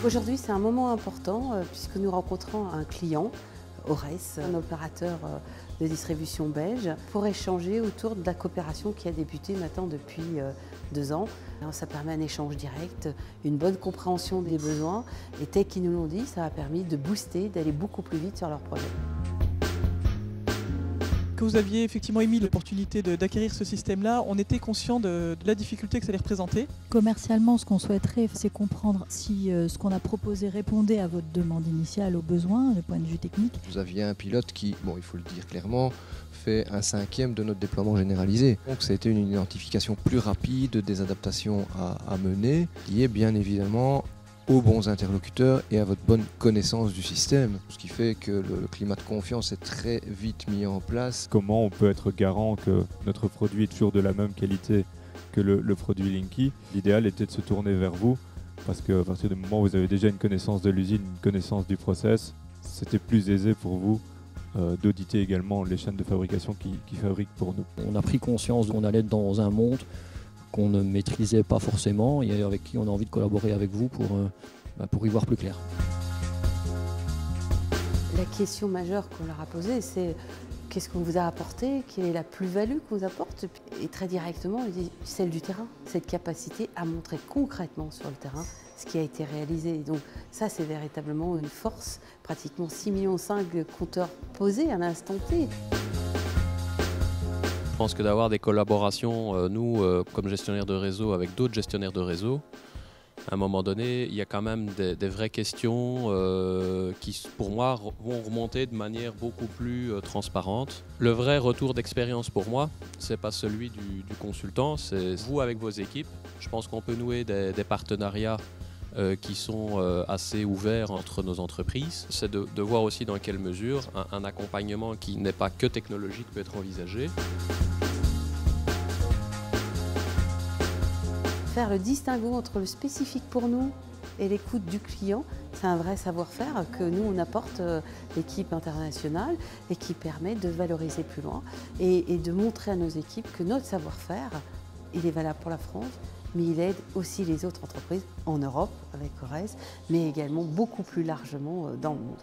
Aujourd'hui, c'est un moment important puisque nous rencontrons un client, Ores, un opérateur de distribution belge, pour échanger autour de la coopération qui a débuté maintenant depuis 2 ans. Alors, ça permet un échange direct, une bonne compréhension des besoins et tel qu'ils nous l'ont dit, ça a permis de booster, d'aller beaucoup plus vite sur leur projet. Quand vous aviez effectivement émis l'opportunité d'acquérir ce système-là, on était conscient de la difficulté que ça allait représenter. Commercialement, ce qu'on souhaiterait, c'est comprendre si ce qu'on a proposé répondait à votre demande initiale, aux besoins, du point de vue technique. Vous aviez un pilote qui, bon, il faut le dire clairement, fait 1/5 de notre déploiement généralisé. Donc ça a été une identification plus rapide, des adaptations à mener, qui est bien évidemment aux bons interlocuteurs et à votre bonne connaissance du système. Ce qui fait que le climat de confiance est très vite mis en place. Comment on peut être garant que notre produit est toujours de la même qualité que le produit Linky? L'idéal était de se tourner vers vous parce qu'à partir du moment où vous avez déjà une connaissance de l'usine, une connaissance du process, c'était plus aisé pour vous d'auditer également les chaînes de fabrication qui fabriquent pour nous. On a pris conscience qu'on allait dans un monde qu'on ne maîtrisait pas forcément et avec qui on a envie de collaborer avec vous pour y voir plus clair. La question majeure qu'on leur a posée, c'est qu'est-ce qu'on vous a apporté, quelle est la plus-value qu'on vous apporte? Et très directement, on dit celle du terrain, cette capacité à montrer concrètement sur le terrain ce qui a été réalisé. Et donc ça, c'est véritablement une force, pratiquement 6,5 millions de compteurs posés à l'instant T. Je pense que d'avoir des collaborations, nous, comme gestionnaires de réseau, avec d'autres gestionnaires de réseau, à un moment donné, il y a quand même des vraies questions qui, pour moi, vont remonter de manière beaucoup plus transparente. Le vrai retour d'expérience pour moi, c'est pas celui du consultant, c'est vous avec vos équipes. Je pense qu'on peut nouer des partenariats qui sont assez ouverts entre nos entreprises. C'est de voir aussi dans quelle mesure un accompagnement qui n'est pas que technologique peut être envisagé. Faire le distinguo entre le spécifique pour nous et l'écoute du client, c'est un vrai savoir-faire que nous on apporte l'équipe internationale et qui permet de valoriser plus loin et de montrer à nos équipes que notre savoir-faire, il est valable pour la France, mais il aide aussi les autres entreprises en Europe avec Ores, mais également beaucoup plus largement dans le monde.